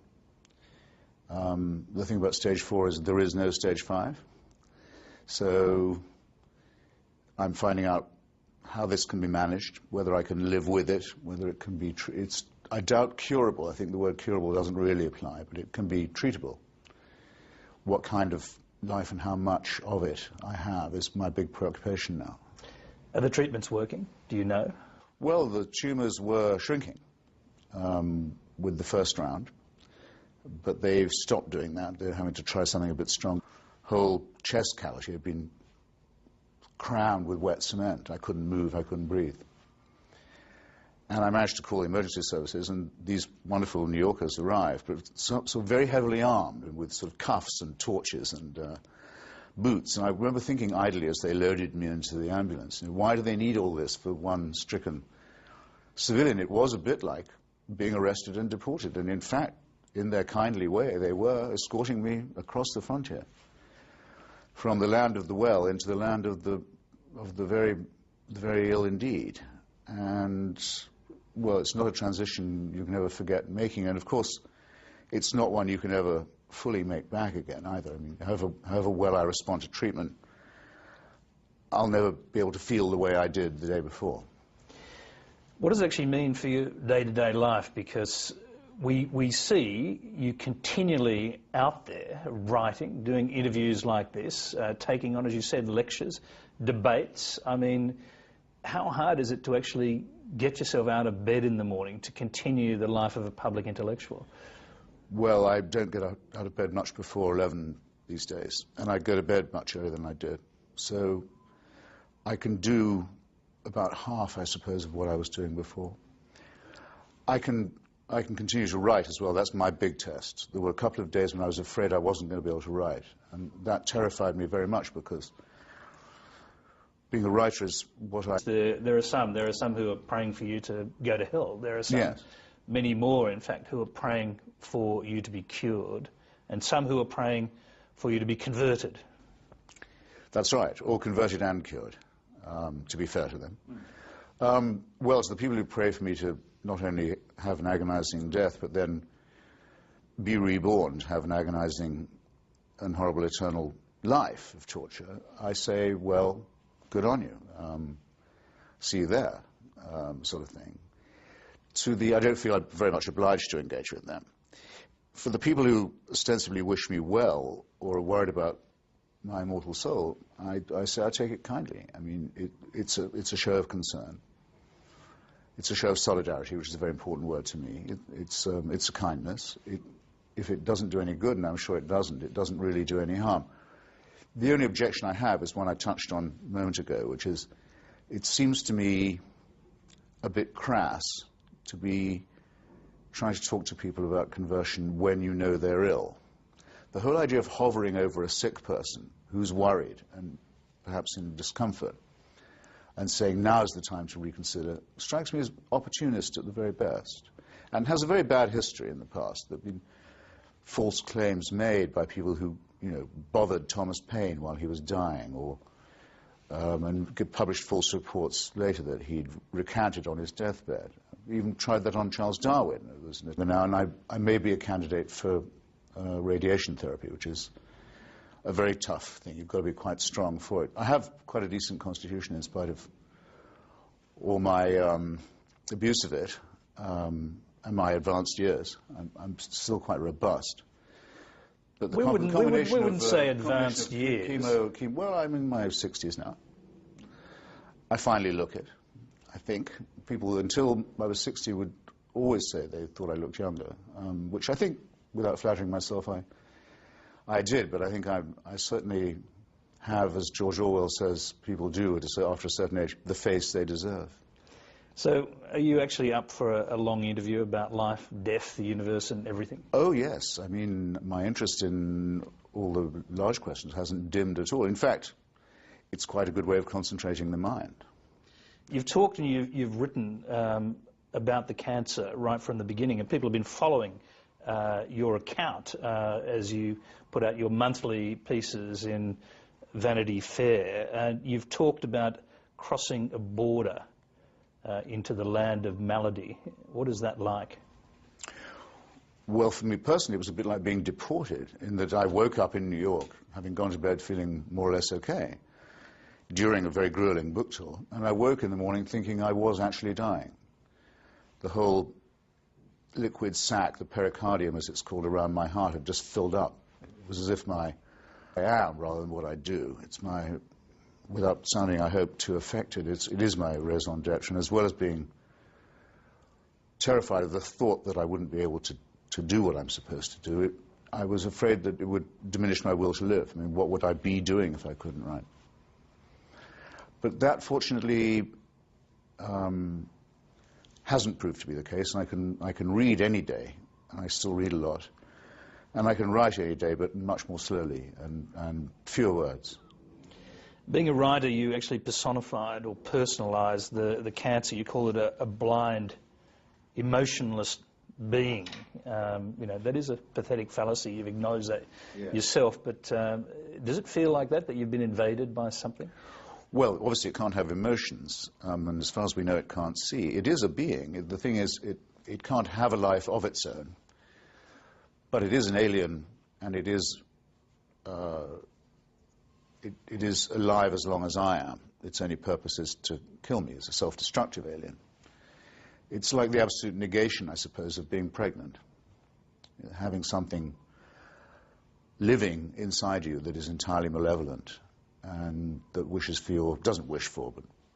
The thing about stage 4 is there is no stage 5. So I'm finding out how this can be managed, whether I can live with it, whether it can be... I doubt curable. I think the word curable doesn't really apply, but it can be treatable. What kind of life and how much of it I have is my big preoccupation now.
Are the treatments working? Do you know?
Well, the tumours were shrinking with the first round, but they've stopped doing that. They're having to try something a bit strong. Whole chest cavity had been crammed with wet cement. I couldn't move, I couldn't breathe. And I managed to call the emergency services, and these wonderful New Yorkers arrived, but so very heavily armed and with sort of cuffs and torches and boots. And I remember thinking idly as they loaded me into the ambulance, why do they need all this for one stricken civilian? It was a bit like being arrested and deported, and in fact, in their kindly way, they were escorting me across the frontier. from the land of the well into the land of the very ill indeed. And, well, it's not a transition you can ever forget making, and of course, it's not one you can ever fully make back again either. I mean, however well I respond to treatment, I'll never be able to feel the way I did the day before.
What does it actually mean for your day-to-day life? Because we see you continually out there writing, doing interviews like this, taking on, as you said, lectures, debates. I mean, how hard is it to actually get yourself out of bed in the morning to continue the life of a public intellectual?
Well, I don't get out of bed much before 11 these days, and I go to bed much earlier than I did. So I can do about half, I suppose, of what I was doing before. I can continue to write as well. That's my big test. There were a couple of days when I was afraid I wasn't going to be able to write, and that terrified me very much, because being a writer is what I...
There are some who are praying for you to go to hell. There are some,
yes,
many more, in fact, who are praying for you to be cured, and some who are praying for you to be converted.
That's right, or converted and cured, to be fair to them. Well, it's the people who pray for me to not only have an agonizing death, but then be reborn, to have an agonizing and horrible eternal life of torture. I say, well, good on you. See you there, sort of thing. I don't feel I'm very much obliged to engage with them. For the people who ostensibly wish me well or are worried about my immortal soul, I say I take it kindly. I mean, it's a show of concern. It's a show of solidarity, which is a very important word to me. It's a kindness. If it doesn't do any good, and I'm sure it doesn't really do any harm. The only objection I have is one I touched on a moment ago, which is, it seems to me a bit crass to be trying to talk to people about conversion when you know they're ill. The whole idea of hovering over a sick person who's worried and perhaps in discomfort and saying now's the time to reconsider strikes me as opportunist at the very best, and has a very bad history in the past. There have been false claims made by people who, you know, bothered Thomas Paine while he was dying, or and published false reports later that he'd recanted on his deathbed. Even tried that on Charles Darwin. And I may be a candidate for radiation therapy, which is a very tough thing. You've got to be quite strong for it. I have quite a decent constitution in spite of all my abuse of it and my advanced years. I'm still quite robust. But the
we wouldn't say advanced years.
Chemo, well, I'm in my 60s now. I finally look it, I think. People, until I was 60, would always say they thought I looked younger, which I think, without flattering myself, I did. But I think I certainly have, as George Orwell says people do after a certain age, the face they deserve.
So are you actually up for a long interview about life, death, the universe and everything?
Oh, yes. I mean, my interest in all the large questions hasn't dimmed at all. In fact, it's quite a good way of concentrating the mind.
You've talked and you've written about the cancer right from the beginning, and people have been following your account as you put out your monthly pieces in Vanity Fair. And you've talked about crossing a border into the land of malady. What is that like?
Well, for me personally, it was a bit like being deported, in that I woke up in New York, having gone to bed feeling more or less okay, during a very grueling book tour, and I woke in the morning thinking I was actually dying. The whole liquid sac, the pericardium as it's called, around my heart had just filled up. It was as if I am rather than what I do. It's my, without sounding, I hope, too affected, it is my raison d'etre, and as well as being terrified of the thought that I wouldn't be able to do what I'm supposed to do, I was afraid that it would diminish my will to live. I mean, what would I be doing if I couldn't write? But that, fortunately, hasn't proved to be the case, and I can read any day, and I still read a lot, and I can write any day, but much more slowly and fewer words.
Being a writer, you actually personified or personalised the cancer. You call it a blind, emotionless being. You know, that is a pathetic fallacy. You've acknowledged that
Yeah.
yourself. But does it feel like that you've been invaded by something?
Well, obviously it can't have emotions, and as far as we know it can't see. It is a being. The thing is, it can't have a life of its own, but it is an alien, and it is alive as long as I am. Its only purpose is to kill me. It's a self-destructive alien. It's like the absolute negation, I suppose, of being pregnant. Having something living inside you that is entirely malevolent and that wishes for your, doesn't wish for,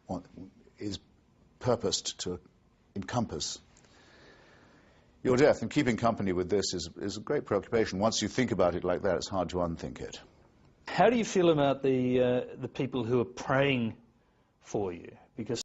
but is purposed to encompass your death. And keeping company with this is a great preoccupation. Once you think about it like that, it's hard to unthink it.
How do you feel about the people who are praying for you? Because